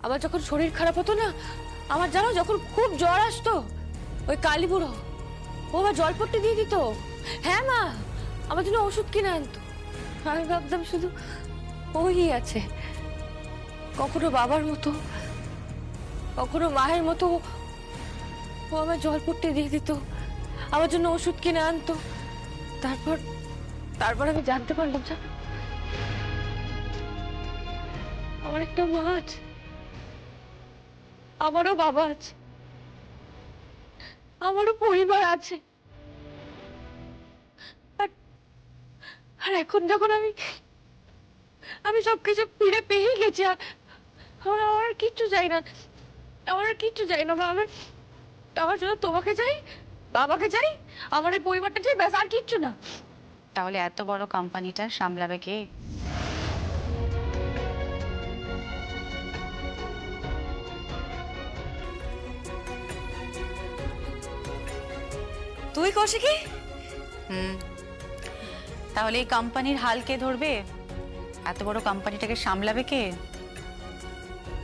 আমার যখন শরীর খারাপ হতো না, আমার জানো যখন খুব জ্বর আসতো, ওই কালী বুড়ো ও আমার জলপট্টি দিয়ে দিত। হ্যাঁ মা, আমার জন্য ওষুধ কিনে আনতো। আমি ভাবতাম শুধু ওই আছে, কখনো বাবার মতো কখনো মায়ের মতো ও আমার জলপট্টি দিয়ে দিত, আমার জন্য ওষুধ কিনে আনতো। তারপর তারপর আমি জানতে পারলাম জানো, আমার একটা মা আছে, আমারও বাবা আছে, আমারও পরিবার আছে। আর আর এখন যখন আমি আমি সবকিছু ফিরে পেয়ে গেছি, আর আমার আমার আর কিচ্ছু চাই না, আমার আর কিচ্ছু চাই না মা। আমার শুধু তোমাকে চাই, বাবাকে চাই, আমার এই পরিবারটা চাই, ব্যাস, আর কিচ্ছু না। তাহলে এত বড় কোম্পানিটা সামলাবে কে? তুই কৌশিকী? তাহলে এই কোম্পানির হাল কে ধরবে? এত বড় কোম্পানিটাকে সামলাবে কে?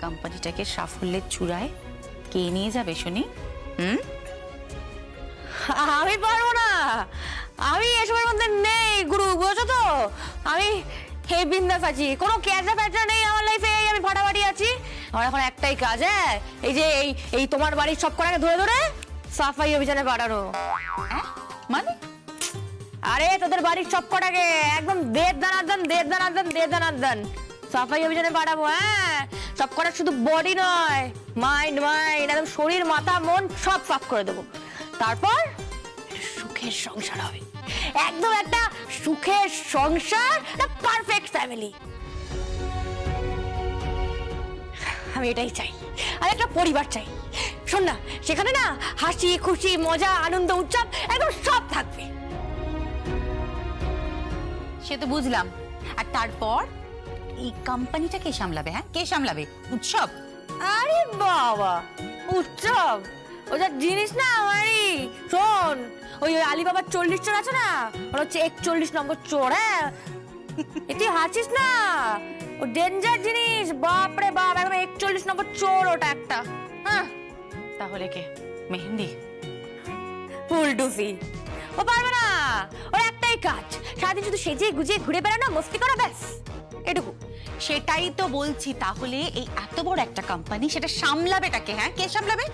কোম্পানিটাকে সাফল্যের চূড়ায় কে নিয়ে যাবে শুনি? আমি পারবো না, আমি এসবের মধ্যে নেই গুরু, বুঝছো তো? আমি হে বিন্দাস আছি, কোনো ক্যাজা ফ্যাজা নেই আমার লাইফে, আমি ফাটাফাটি আছি। আমার এখন একটাই কাজ, হ্যাঁ, এই যে এই তোমার বাড়ির সব কটাকে ধরে ধরে সাফাই অভিযানে পাঠানো। মানে? আরে তোদের বাড়ির সব কটাকে একদম দেড় দান সাফাই অভিযানে পাঠাবো। হ্যাঁ, সব কটা শুধু বডি নয়, মাইন্ড একদম শরীর মাথা মন সব সাফ করে দেবো। তারপর সুখের সংসার হবে, একদম একটা সুখের সংসার, পারফেক্ট ফ্যামিলি। আমি এটাই চাই, আর একটা পরিবার চাই। শোন না, সেখানে না হাসি খুশি মজা আনন্দ উৎসব একদম সব থাকবে। সে তো বুঝলাম। আর তারপর এই কোম্পানিটা কে সামলাবে? হ্যাঁ, কে সামলাবে? উৎসব? আরে বাবা, উৎসব ওটা জিনিস না আমারই। শোন, ওই আলিবাবার 40 চোর আছে না, ওরা হচ্ছে 41 নম্বর চোর। হ্যাঁ, এটি হাসিস না, ও ডেঞ্জার জিনিস, বাপরে বাপ, একদম 41 নম্বর চোর ওটা একটা। হ্যাঁ, তাহলে কে? মেহেন্দি? ফুলটুসি ও পারবে না, ওর একটাই কাজ, সারাদিন শুধু সেজে গুজিয়ে ঘুরে বেড়ানো, মস্তি করা, ব্যাস এটুকু। সেটাই তো বলছি, তাহলে এই এত বড় একটা কোম্পানি সেটা সামলাবেটা কে? হ্যাঁ, কে সামলাবে?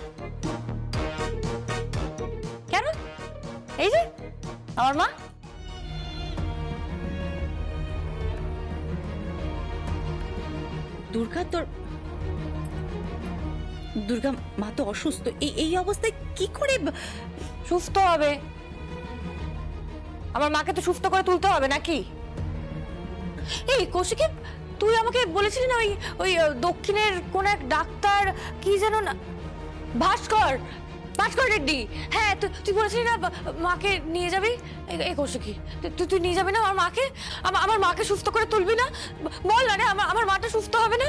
কেন? এই যে আমার মা। দুর্গা মা তো অসুস্থ, এই অবস্থায় কি করে সুস্থ হবে? আমার মাকে তো সুস্থ করে তুলতে হবে নাকি? এই কৌশিকী, তুই আমাকে বলেছিলি না ওই ওই দক্ষিণের কোন এক ডাক্তার, কি যেন না, ভাস্কর রেড্ডি। হ্যাঁ, তুই বলেছিলি না মাকে নিয়ে যাবি। এই কৌশিকী, তুই নিয়ে যাবি না আমার মাকে? আমার মাকে সুস্থ করে তুলবি না? বল না রে, আমার মাটা সুস্থ হবে না?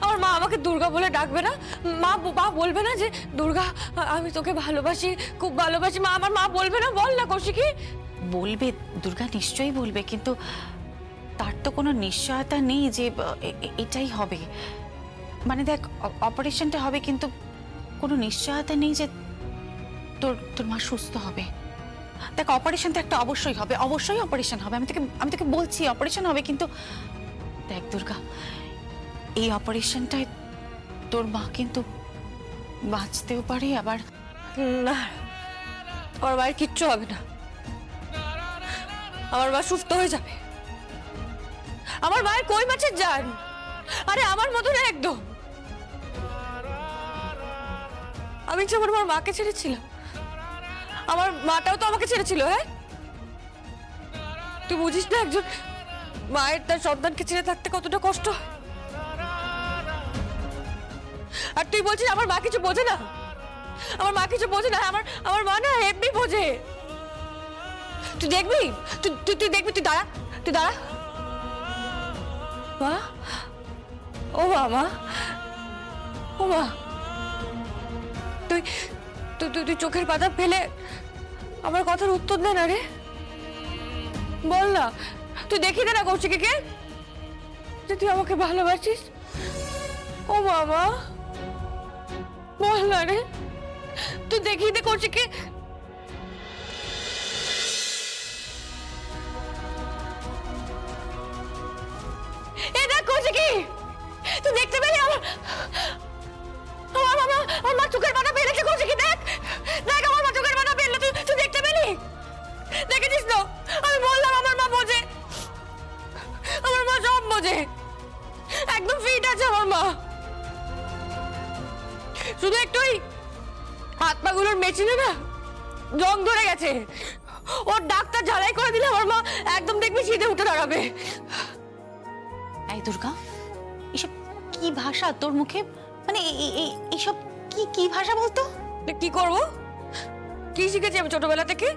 আমার মা আমাকে দুর্গা বলে ডাকবে না? মা বলবে না যে দুর্গা আমি তোকে ভালোবাসি, খুব ভালোবাসি? আমার মা বলবে না? বল না কৌশিকী। বলবে, দুর্গা নিশ্চয়ই বলবে, কিন্তু তার তো কোনো নিশ্চয়তা নেই যে এটাই হবে। মানে দেখ, অপারেশনটা হবে, কিন্তু কোনো নিশ্চয়তা নেই যে তোর মা সুস্থ হবে। দেখ, অপারেশন তো একটা অবশ্যই হবে, অবশ্যই অপারেশন হবে, আমি তোকে বলছি অপারেশন হবে, কিন্তু দেখ দুর্গা, এই অপারেশনটায় তোর মা কিন্তু বাঁচতেও পারে, আবার না, আমার মায়ের কিচ্ছু হবে না, আমার মা সুস্থ হয়ে যাবে। আমার মায়ের কই মাছের জান, আরে আমার মতো না একদম। আমি যেমন আমার মাকে ছেড়েছিলাম, আমার মাটাও তো আমাকে ছেড়েছিল। হ্যাঁ, তুই বুঝিস না একজন মায়ের তার সন্তানকে ছেড়ে থাকতে কতটা কষ্ট। আর তুই বলছিস আমার মা কিছু বোঝে না? আমার মা কিছু বোঝে না? আমার মা না হেব্বি বোঝে। তুই দেখবি, তুই দেখবি, তুই দাঁড়া। মা, ও মা, ও মা, তুই চোখের পাতা ফেলে আমার কথার উত্তর দে না রে, বল না, তুই দেখিয়ে দে না কৌশিকীকে যে তুই আমাকে ভালোবাসিস। ও বাবা। বল না রে, তুই দেখিয়ে দে কৌশিককে। এ দেখ কৌশিকি, তুই দেখতে পেলি আমার আমার মা চোখের পাতা ফেলেছে। কৌশিকি দেখ দেখ, আমার মা চোখের পাতা ফেললো, তুই দেখতে পেলি? দেখেছিস তো, আমি বললাম আমার মা বোঝে, আমার মা সব বোঝে, একদম ফিট আছে আমার মা। শুধু একটু ওই হাত পা গুলোর মেশিনে না জং ধরে গেছে, ওর ডাক্তার ঝালাই করে দিলে আমার মা একদম দেখবি সিধে উঠে দাঁড়াবে। এই দুর্গা, এসব কি ভাষা তোর মুখে? মানে এইসব কি ভাষা বলতো? কি করবো, কি শিখেছি আমি ছোটবেলা থেকে?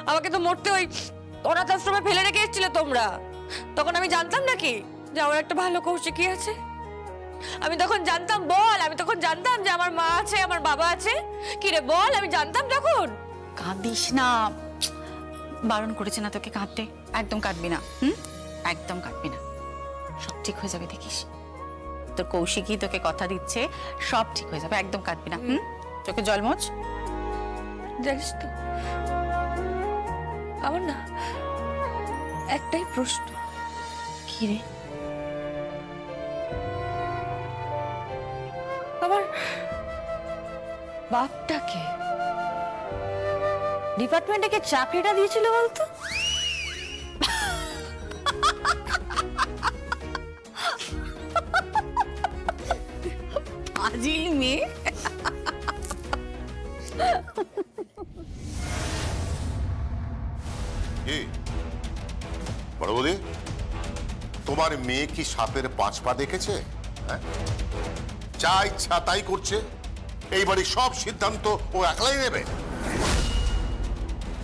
আমাকে তো মরতে ওই অনাথ আশ্রমে ফেলে রেখে এসেছিলে তোমরা, তখন আমি জানতাম নাকি যে আমার একটা ভালো কৌশিকী আছে? আমি তখন জানতাম? বল, আমি তখন জানতাম যে আমার মা আছে, আমার বাবা আছে? কি রে বল, আমি জানতাম তখন? কাঁদিস না, বারণ করেছে না তোকে কাঁদতে? একদম কাঁদবি না, একদম কাঁদবি না, সব ঠিক হয়ে যাবে দেখিস। তোর কৌশিকী তোকে কথা দিচ্ছে, সব ঠিক হয়ে যাবে, একদম কাঁদবি না। চোখে জল মোছ। জানিস তো, আমার না একটাই প্রশ্ন। কি রে? আমার বাপটাকে ডিপার্টমেন্টে কে চাকরিটা দিয়েছিল বলতো? আজিল মেয়ে। বড় বৌদি, তোমার মেয়ে কি সাপের 5 পা দেখেছে? হ্যাঁ, যা ইচ্ছা তাই করছে, এই বাড়ির সব সিদ্ধান্ত ও একলাই নেবে।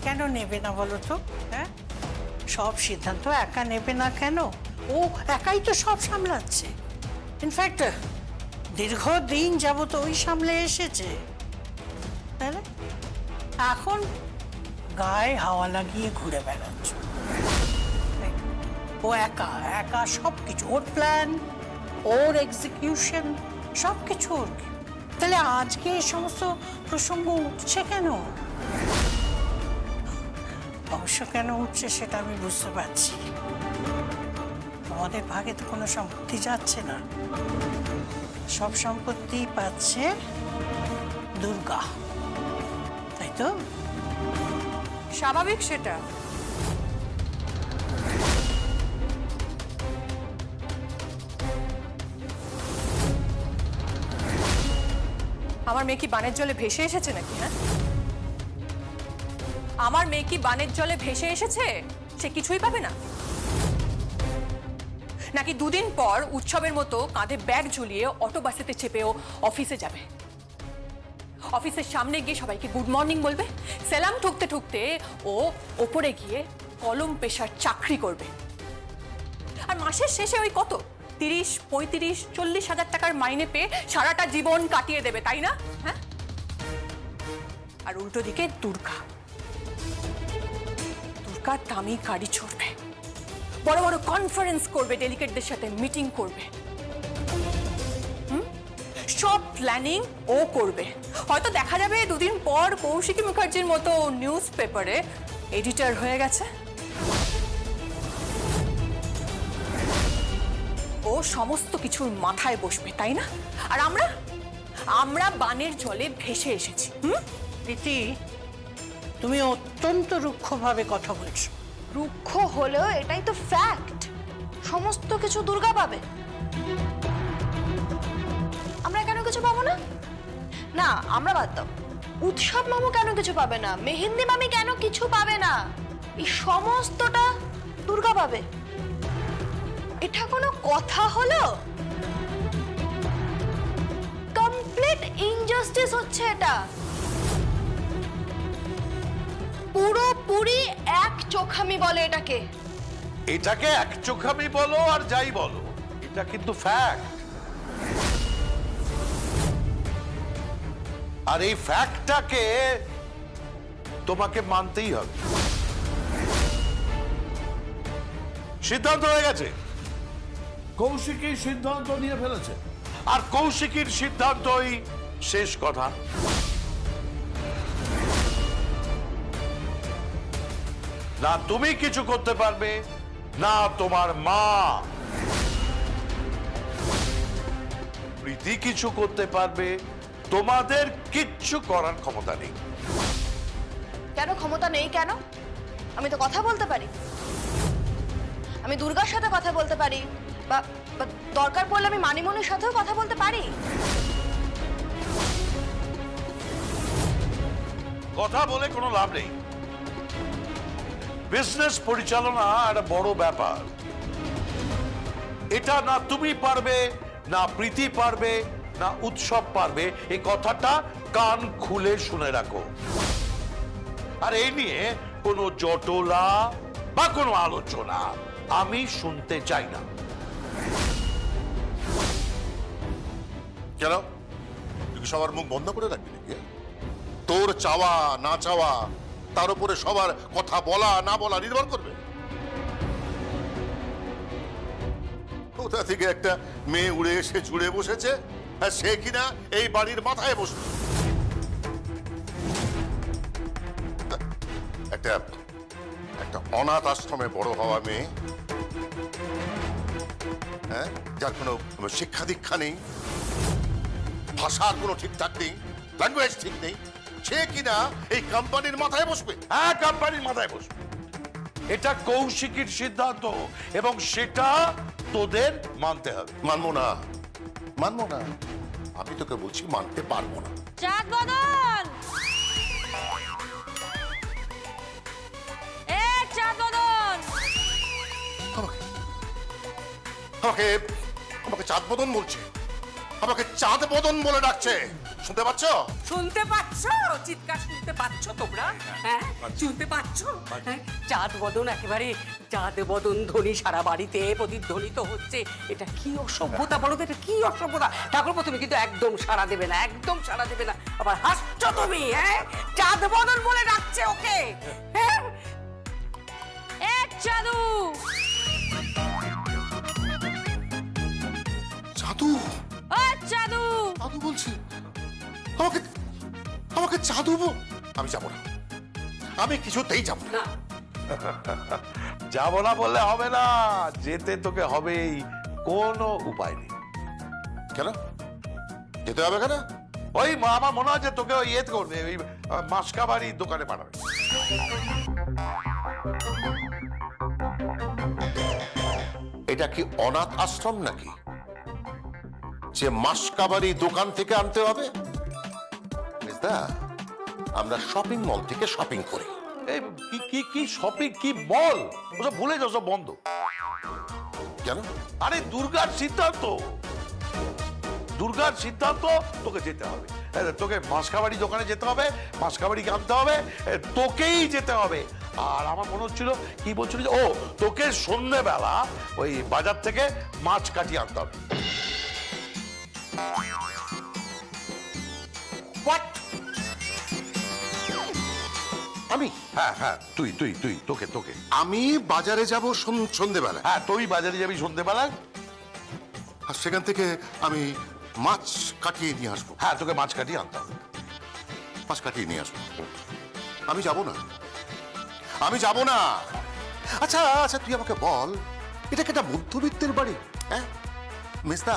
কেন নেবে না বলো তো? হ্যাঁ, সব সিদ্ধান্ত একা নেবে না কেন? ও একাই তো সব সামলাচ্ছে। ইনফ্যাক্ট দীর্ঘদিন যাবত ওই সামলে এসেছে, তাহলে এখন গায়ে হাওয়া লাগিয়ে ঘুরে বেড়াচ্ছ। ও একা একা সবকিছু, ওর প্ল্যান, ওর এক্সিকিউশন, সবকিছু ওর। তাহলে আজকে এই সমস্ত প্রসঙ্গ উঠছে কেন? অবশ্য কেন উঠছে সেটা আমি বুঝতে পারছি। আমাদের ভাগে তো কোনো সম্পত্তি যাচ্ছে না, সব সম্পত্তি পাচ্ছে দুর্গা, তাই তো? স্বাভাবিক সেটা। আমার মেয়ে কি বানের জলে ভেসে এসেছে নাকি? হ্যাঁ, আমার মেয়ে কি বানের জলে ভেসে এসেছে? সে কিছুই পাবে না নাকি দুদিন পর উৎসবের মতো কাঁধে ব্যাগ ঝুলিয়ে অটো বাসেতে চেপেও অফিসে যাবে? অফিসের সামনে গিয়ে সবাইকে গুড মর্নিং বলবে, সেলাম ঠুকতে ঠুকতে ও ওপরে গিয়ে কলম পেশার চাকরি করবে, আর মাসের শেষে ওই কত 30, 35, 40 হাজার টাকার মাইনে পেয়ে সারাটা জীবন কাটিয়ে দেবে, তাই না? হ্যাঁ, আর উল্টো দিকে দুর্গা দামি গাড়ি চড়বে, বড় বড় কনফারেন্স করবে, ডেলিগেটদের সাথে মিটিং করবে, সব প্ল্যানিং ও করবে। হয়তো দেখা যাবে দুদিন পর কৌশিকী মুখার্জির মতো নিউজ পেপারে এডিটর হয়ে গেছে। ও সমস্ত কিছুর মাথায় বসবে, তাই না? আর আমরা বানের জলে ভেসে এসেছি। রীতি, তুমি অত্যন্ত রুক্ষভাবে কথা বলছো। রুক্ষ হলেও এটাই তো ফ্যাক্ট, সমস্ত কিছু দুর্গা পাবে। আমরা কেন কিছু পাবো না? না, আমরা বাদ দাও, উৎসব মামু কেন কিছু পাবে না, মেহেন্দি মামি কেন কিছু পাবে না, এই সমস্তটা দুর্গা পাবে। এটা কোনো কথা হলো? কমপ্লিট ইনজাস্টিস হচ্ছে এটা, পুরোপুরি এক চোখামি বলে এটাকে। এটাকে এক চোখামি বলো আর যাই বলো, এটা কিন্তু ফ্যাক্ট। আর এই ফ্যাক্টটাকে তোমাকে মানতেই হবে। সিদ্ধান্ত হয়ে গেছে, কৌশিকী সিদ্ধান্ত নিয়ে ফেলেছে। আর কৌশিকীর সিদ্ধান্তই শেষ কথা। না তুমি কিছু করতে পারবে, না তোমার মা। প্রীতি কিছু করতে পারবে, তোমাদের কিচ্ছু করার ক্ষমতা নেই। কেন ক্ষমতা নেই কেন? আমি তো কথা বলতে পারি। আমি দুর্গার সাথে কথা বলতে পারি, বা বা দরকার পড়লে আমি মানিমনির সাথেও কথা বলতে পারি। কথা বলে কোনো লাভ নেই। বিজনেস পরিচালনা একটা বড় ব্যাপার। এটা না তুমি পারবে, না প্রীতি পারবে, না উৎসব পারবে। এই কথাটা কান খুলে শুনে রাখো। আর এই নিয়ে কোনো জটলা বা কোনো আলোচনা আমি শুনতে চাই না। কেন তুই কি সবার মুখ বন্ধ করে রাখবি নাকি? তোর চাওয়া না চাওয়া তার উপরে সবার কথা বলা না বলা নির্ভর করবে? কোথা থেকে একটা মেয়ে উড়ে এসে জুড়ে বসেছে, আর সে কিনা এই বাড়ির মাথায় বসবে। একটা একটা অনাথ আশ্রমে বড় হওয়া মেয়ে, হ্যাঁ, যার কোনো শিক্ষা দীক্ষা নেই, ভাষার কোনো ঠিকঠাক নেই, ল্যাঙ্গুয়েজ ঠিক নেই, সে কিনা এই কোম্পানির মাথায় বসবে। হ্যাঁ, কোম্পানির মাথায় বসবে। এটা কৌশিকীর সিদ্ধান্ত এবং সেটা তোদের মানতে হবে। মানবো না, মানবো না। আমি তোকে বলছি মানতে পারবো না। চাঁদ বদন, এ চাঁদ বদন, আমাকে আমাকে আমাকে চাঁদ বদন বলছে, আমাকে চাঁদ বদন বলে ডাকছে। শুনতে পাচ্ছ? শুনতে পাচ্ছ? চিৎকার শুনতে পাচ্ছ তোমরা? হ্যাঁ, শুনতে পাচ্ছ? হ্যাঁ, চাঁদ বদন একেবারে চাঁদ বদন ধ্বনি সারা বাড়িতে প্রতিধ্বনিত হচ্ছে। এটা কি অসভ্যতা বলো তো, এটা কি অসভ্যতা? ঠাকুরপো তুমি কিন্তু একদম সাড়া দেবে না, একদম সাড়া দেবে না। আবার হাসছো তুমি? হ্যাঁ, চাঁদ বদন বলে ডাকছে ওকে। হ্যাঁ, এ চাঁদু, জাদু, ও চাঁদু, জাদু বলছে আমাকে, আমাকে জাদু আমি যাবো না, আমি কিছুতেই যাবো না। যাবো না বললে হবে না, যেতে তোকে হবেই, কোনো উপায় নেই। কেন যেতে হবে? কেন? ওই আমার মনে হয় যে তোকে ওই ইয়ে করবে, ওই মাসকাবাড়ির দোকানে পাঠাবে। এটা কি অনাথ আশ্রম নাকি যে মাসকাবারি দোকান থেকে আনতে হবে? বুঝলা, আমরা শপিং মল থেকে শপিং করি। এই কি কি কি শপিং, কি মল, ওসব ভুলে যাও, সব বন্ধ। কেন? আরে দুর্গার সিদ্ধান্ত, দুর্গার সিদ্ধান্ত, তোকে যেতে হবে। তোকে মাসকাবাড়ি দোকানে যেতে হবে, মাসকাবাড়িকে আনতে হবে, তোকেই যেতে হবে। আর আমার মনে হচ্ছিল কি বলছিল যে, ও তোকে সন্ধ্যেবেলা ওই বাজার থেকে মাছ কাটিয়ে আনতে হবে। What? আমি? হ্যাঁ হ্যাঁ, তুই তুই তুই তোকে তোকে আমি বাজারে যাব সন্ধ্যেবেলা? হ্যাঁ, তুই বাজারে যাবি সন্ধ্যেবেলা, আর সেখান থেকে আমি মাছ কাটিয়ে নিয়ে আসবো। হ্যাঁ, তোকে মাছ কাটিয়ে আনতে হবে। মাছ কাটিয়ে নিয়ে আসবো। আমি যাব না, আমি যাব না। আচ্ছা আচ্ছা, তুই আমাকে বল, এটা কি একটা মধ্যবিত্তের বাড়ি? হ্যাঁ মিস্তা,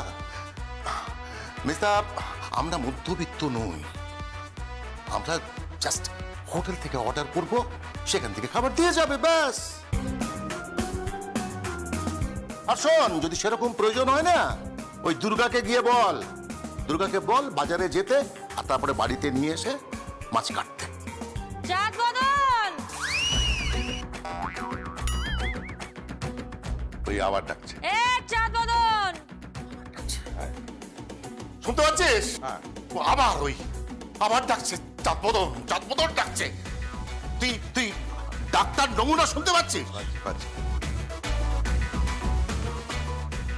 মিস্তা, আমরা মধ্যবিত্ত নই। আমরা জাস্ট হোটেল থেকে অর্ডার করব, সেখান থেকে খাবার দিয়ে যাবে, ব্যাস। আর শোন, যদি সেরকম প্রয়োজন হয় না, ওই দুর্গাকে গিয়ে বল, দুর্গাকে বল বাজারে যেতে, আর তারপরে বাড়িতে নিয়ে এসে মাছ কাটতে। চাঁদ বদন, ওই আবার ডাকছে। এ চাঁদ বদন, শুনতে পাচ্ছিস? ও আবার ওই আবার ডাকছে, চাঁদবদন, চাঁদবদন ডাকছে। তুই তুই ডাক্তার নমুনা শুনতে পাচ্ছিস? পাচ্ছি।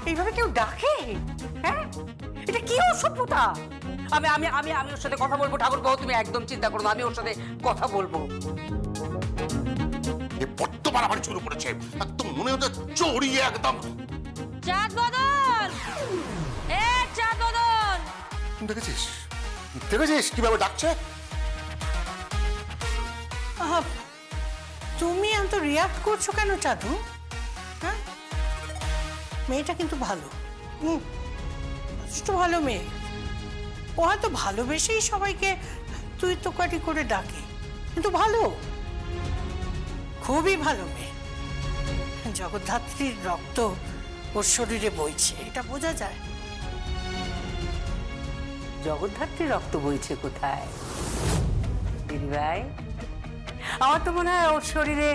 এইভাবে কেউ ডাকে? হ্যাঁ, এটা কি অসভ্যতা? আমি আমি আমি আমি ওর সাথে কথা বলবো। ঠাকুরপো তুমি একদম চিন্তা করো না, আমি ওর সাথে কথা বলবো। এ বড্ড বাড়াবাড়ি শুরু করেছে, একদম মনে হচ্ছে চড়িয়ে একদম। চাঁদ বদন, এ চাঁদ বদন, দেখেছিস দেখেছিস কিভাবে ডাকছে? আহা, তুমি এত রিয়াক্ট করছো কেন চাঁদু? হ্যাঁ, মেয়েটা কিন্তু ভালো, যথেষ্ট ভালো মেয়ে। ও হয়তো ভালোবেসেই সবাইকে তুই তোকাটি করে ডাকে, কিন্তু ভালো, খুবই ভালো মেয়ে। জগদ্ধাত্রীর রক্ত ওর শরীরে বইছে, এটা বোঝা যায়। জগদ্ধাত্রী রক্ত বইছে কোথায় দিদি ভাই? আমার তো মনে হয় ওর শরীরে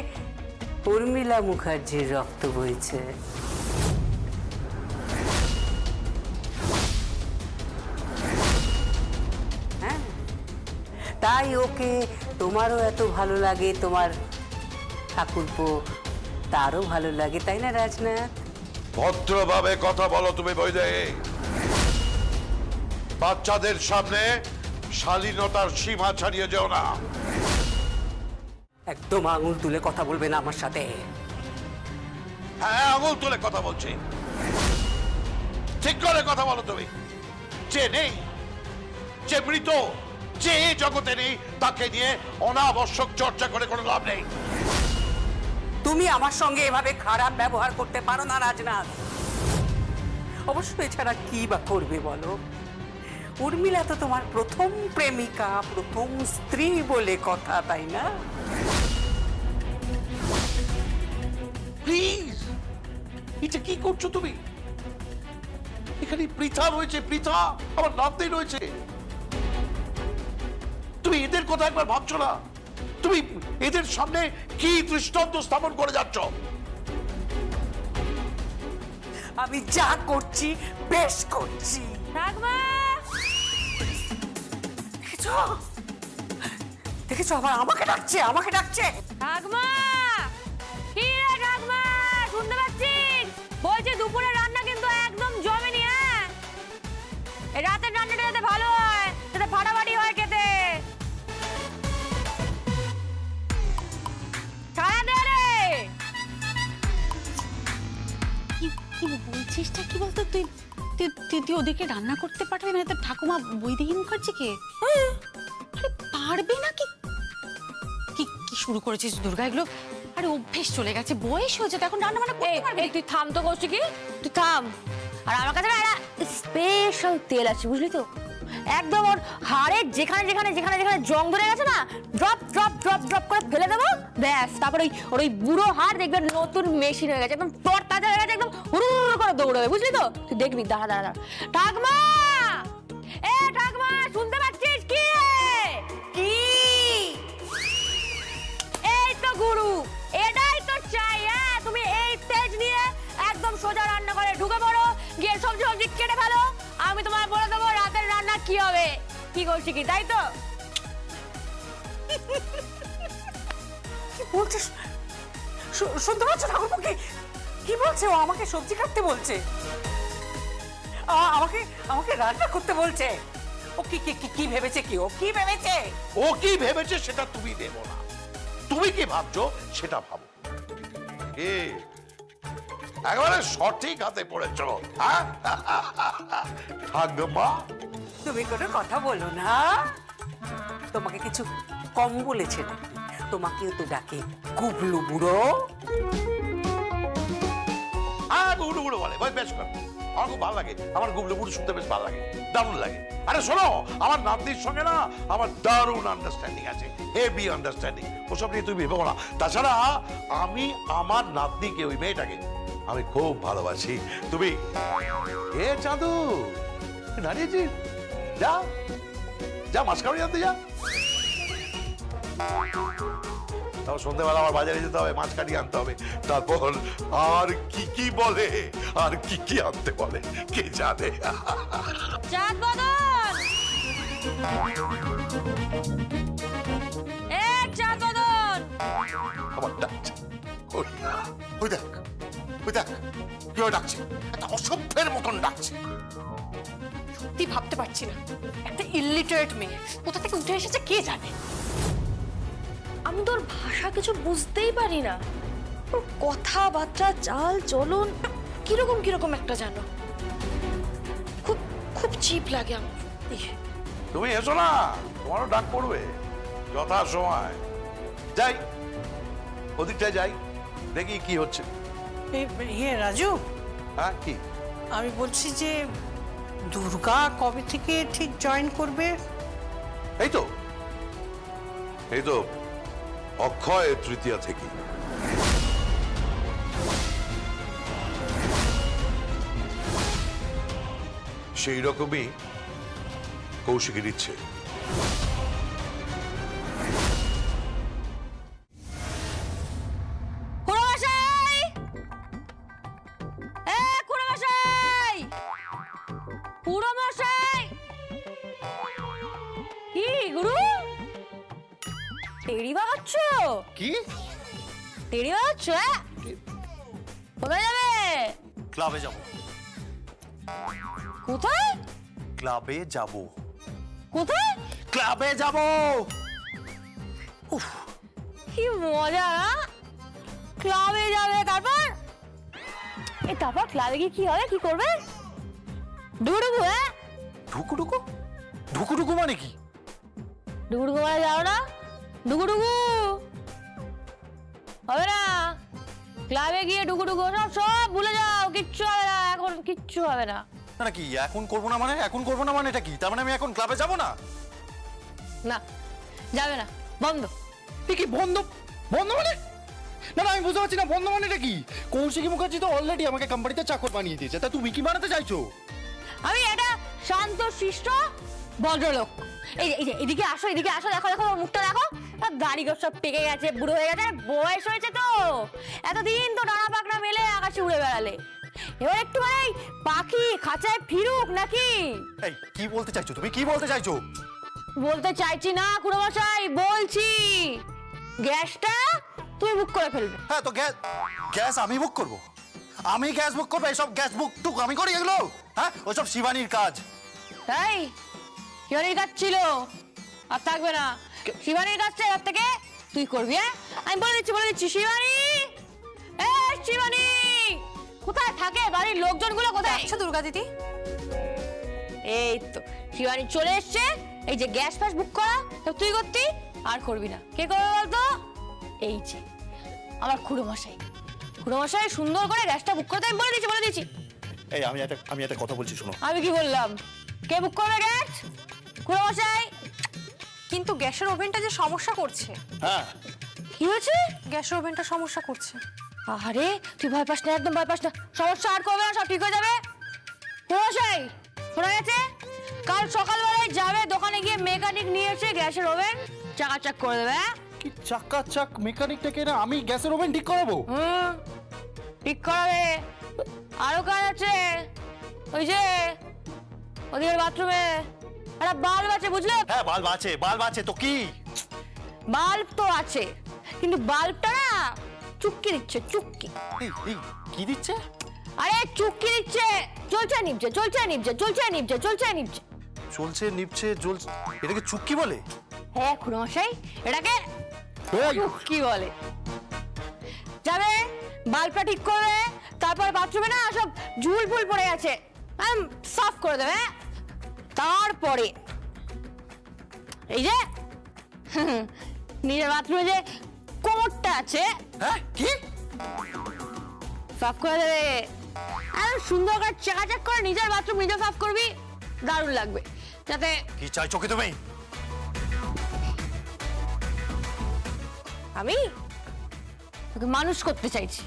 উর্মিলা মুখার্জির রক্ত বইছে। হ্যাঁ, তাই ওকে তোমারও এত ভালো লাগে, তোমার ঠাকুরপো তারও ভালো লাগে, তাই না রাজনাথ? ভদ্রভাবে কথা বলো তুমি বৈদেহী। বাচ্চাদের সামনে শালীনতার সীমা ছাড়িয়ে যেও না। একদম আঙুল তুলে কথা বলবে না আমার সাথে। হ্যাঁ, আঙুল তুলে কথা বলছি। ঠিক করে কথা বলো তুমি। যে নেই, যে মৃত, যে এই জগতে নেই, তাকে নিয়ে অনাবশ্যক চর্চা করে কোনো লাভ নেই। তুমি আমার সঙ্গে এভাবে খারাপ ব্যবহার করতে পারো না রাজনাথ। অবশ্য এছাড়া কি বা করবে বলো? উর্মিলা তো তোমার প্রথম প্রেমিকা, প্রথম স্ত্রী বলে কথা, তাই না? প্লিজ, এটা কি করছো তুমি? এখানে পৃথা রয়েছে, পৃথা আমার নাতনি রয়েছে। তুমি এদের কথা একবার ভাবছো না? তুমি এদের সামনে কি দৃষ্টান্ত স্থাপন করে যাচ্ছ? আমি যা করছি বেশ করছি। ঠাকমা, দেখেছো দেখেছো, আবার আমাকে ডাকছে, আমাকে ডাকছে। ঠাকমা, কি রে ঠাকমা, শুনতে পাচ্ছিস? বলছে দুপুরে রান্না কিন্তু একদম জমেনি। হ্যাঁ, এই রাতের রান্নাটা যাতে ভালো হয়, যাতে ফাটাফাটি হয় খেতে। ছাড়া দে রে। কি বলছিসটা কি বলতো? তুই তুই তুই তুই ওদেরকে রান্না করতে পারবি না? তো ঠাকুমা বৈদেহী মুখার্জিকে আরে পারবে না কি? কি কি শুরু করেছিস দুর্গা এগুলো? আরে অভ্যেস চলে গেছে, বয়স হয়েছে, এখন রান্না বান্না করতে পারবি? এই তুই থাম তো, করছিস কি? তুই থাম। আর আমার কাছে না একটা স্পেশাল তেল আছে, বুঝলি তো? একদম ওর হাড়ের যেখানে যেখানে যেখানে যেখানে জং ধরে গেছে না, ড্রপ ড্রপ ড্রপ ড্রপ করে ফেলে দেবো, ব্যাস। তারপর ওই বুড়ো হাড় দেখবে নতুন মেশিন হয়ে গেছে, একদম তরতাজা হয়ে গেছে, একদম হুড় করে দৌড়াবে, বুঝলি তো? তুই দেখবি, দাঁড়া দাঁড়া দাঁড়া। ঠাকমা, এ ঠাকমা, শুনতে পাচ্ছিস? কি কি? এই তো গুরু, এটাই তো চাই। হ্যাঁ, তুমি এই তেজ নিয়ে একদম সোজা রান্নাঘরে ঢুকে পড়ো, গিয়ে সবজি সবজি কেটে ফেলো। আমি তোমার বলে দেবো রাতের রান্না কি হবে। কি করছি কি, তাই তো? কি বলছিস? শুনতে পাচ্ছ ঠাকুরপো কি বলছে? ও আমাকে সবজি কাটতে বলছে, আমাকে আমাকে রান্না করতে বলছে। ও কি কি কি ভেবেছে? কি ও কি ভেবেছে? ও কি ভেবেছে সেটা তুমি ভেবো না, তুমি কি ভাবছো সেটা ভাবো। একেবারে সঠিক হাতে পড়েছ। ঠাকুমা, তুমি কোনো কথা বলো না। তোমাকে কিছু কম বলেছে না? তোমাকেও তো ডাকে গুবলু বুড়ো। হ্যাঁ, গুবলু বুড়ো বলে, বেশ কর। আমার খুব ভালো লাগে, আমার গুবলু বুড়ো শুনতে বেশ ভালো লাগে, দারুণ লাগে। আরে শোনো, আমার নাতনির সঙ্গে না আমার দারুণ আন্ডারস্ট্যান্ডিং আছে, হেভি আন্ডারস্ট্যান্ডিং। ওসব নিয়ে তুমি ভেবো না। তাছাড়া আমি আমার নাতনিকে, ওই মেয়েটাকে আমি খুব ভালোবাসি। তুমি এ চাঁদু দাঁড়িয়েছিস, যা যা মাছ কামড়ি আনতে যা। তারপর সন্ধ্যেবেলা আমার বাজারে যেতে হবে, মাছ কাটিয়ে আনতে হবে। তারপর আর কি কি বলে, আর কি কি আনতে বলে কে জানে। চাঁদ বদন, এ চাঁদ বদন, আমার ডাকছে। ওই দেখ, ওই দেখ কেউ ডাকছে, একটা অসভ্যের মতন ডাকছে। সত্যি ভাবতে পারছি না, একটা ইলিটারেট মেয়ে কোথা থেকে উঠে এসেছে কে জানে। আমি তোর ভাষা কিছু বুঝতেই পারি না। ওর কথাবার্তা, চাল চলন কিরকম কিরকম একটা জানো, খুব খুব চিপ লাগে আমার। তুমি এসো না, তোমারও ডাক পড়বে যথা সময়। যাই, ওদিকটায় যাই, দেখি কি হচ্ছে। ইয়ে রাজু, হ্যাঁ কি? আমি বলছি যে দুর্গা কবে থেকে ঠিক জয়েন করবে? এই তো অক্ষয় তৃতীয়া থেকে। সেই রকমই কৌশিকের ইচ্ছে। খুড়োমশাই! খুড়োমশাই! খুড়োমশাই! কি গুরু তেড়ি বাগাচ্ছ? কি? তেড়ি বাগাচ্ছ? কোথায় যাবে? ক্লাবে যাব। কোথায়? ক্লাবে যাব। কোথায়? ক্লাবে যাব। কি মজা না? ক্লাবে যাবে, তারপর তারপর ক্লাবে গিয়ে কি হবে, কি করবে? ডুবুডুবু? ঢুকুঢুকু? ঢুকুঢুকু মানে কি? ডুবুডুবু মানে যাও না? ডুবুডুবু হবে না। ক্লাবে গিয়ে ডুবুডুবু সব ভুলে যাও, কিচ্ছু হবে না, এখন কিচ্ছু হবে না। না না, কি এখন করবো না মানে? এখন করবো না মানে এটা কি? তার মানে আমি এখন ক্লাবে যাব না? না, যাবে না, বন্ধ। কি বন্ধ? বন্ধ মানে? না না, আমি বুঝতে পারছি না বন্ধ মানে এটা কি? কৌশিকী মুখার্জি তো অলরেডি আমাকে কোম্পানিতে চাকর বানিয়ে দিয়েছে, তা তুমি কি বানাতে চাইছো? আমি এটা শান্ত শিষ্ট ভদ্রলোক। এই যে এদিকে আসো, এদিকে আসো, দেখো দেখো ওর মুখটা দেখো, দাড়ি গোছ সব পেকে গেছে, বুড়ো হয়ে গেছে, বয়স হয়েছে তো। এতদিন তো ডানা পাকনা মেলে আকাশে উড়ে বেড়ালে, এবার একটু মানে পাখি খাঁচায় ফিরুক নাকি? এই কি বলতে চাইছো তুমি? কি বলতে চাইছো? বলতে চাইছি না খুড়োমশাই, বলছি গ্যাসটা তুমি বুক করে ফেলবে। হ্যাঁ, তো গ্যাস আমি বুক করব? আমি গ্যাস বুক করবো? এসব গ্যাস বুক টুক আমি করি এগুলো? হ্যাঁ, ওইসব শিবানীর কাজ। তাই শিবানীর কাজ ছিল, আর থাকবে না। শিবানীর কাজটা এবার থেকে তুই করবি। হ্যাঁ, আমি বলে দিচ্ছি শিবানী, শিবানী কোথায় থাকে? বাড়ির লোকজনগুলো কোথায়? আচ্ছা দুর্গা দিদি, এই তো শিবানী চলে এসছে। এই যে গ্যাস ফ্যাস বুক করা তো তুই করতি, আর করবি না। কে করবে বলতো? এই যে আমার খুড়োমশাই। খুড়োমশাই সুন্দর করে গ্যাসটা বুক করতে আমি বলে দিচ্ছি। এই আমি একটা কথা বলছি, শোনো। আমি কি বললাম? কে বুক করবে গ্যাস? খুড়োমশাই। কিন্তু গ্যাসের ওভেনটা যে সমস্যা করছে। হ্যাঁ, কি হয়েছে? গ্যাসের ওভেনটা সমস্যা করছে। আরে তুই ভয় পাস না, একদম ভয় পাস না, সমস্যা আর করবে না, সব ঠিক হয়ে যাবে। খুড়োমশাই শোনা গেছে, কাল সকালবেলায় যাবে দোকানে গিয়ে মেকানিক নিয়ে এসে গ্যাসের ওভেন চাকাচাক করে দেবে। হ্যাঁ, কি চাকাচাক মেকানিকটাকে না আমি গ্যাসের ওভেন ঠিক করাবো? ঠিক করাবে। আরো কাজ আছে, ওই যে ওদিকের বাথরুমে একটা বাল্ব আছে, বুঝলে? হ্যাঁ, বাল্ব আছে তো কি? বাল্ব তো আছে, কিন্তু বাল্বটা না চুক্কি দিচ্ছে, চুক্কি। এই কি দিচ্ছে? আরে চুক্কি দিচ্ছে, চলছে নিপছে, চলছে নিপছে, চলছে নিপছে, চলছে নিপছে। চলছে নিপছে জ্বলছে, এটাকে চুক্কি বলে? হ্যাঁ খুড়োমশাই, এটাকে চুক্কি বলে। যাবে বাল্বটা ঠিক করবে, তারপর বাথরুমে না সব ঝুল ফুল পড়ে গেছে, সাফ করে দেবে। তারপরে এই যে নিজের বাথরুমে যে কোমরটা আছে, হ্যাঁ, কি? সাফ করে দেবে। আর সুন্দর করে চাকাচাক করে নিজের বাথরুম নিজে সাফ করবি, দারুণ লাগবে। যাতে কি চাইছো কি তুমি? আমি তোকে মানুষ করতে চাইছি।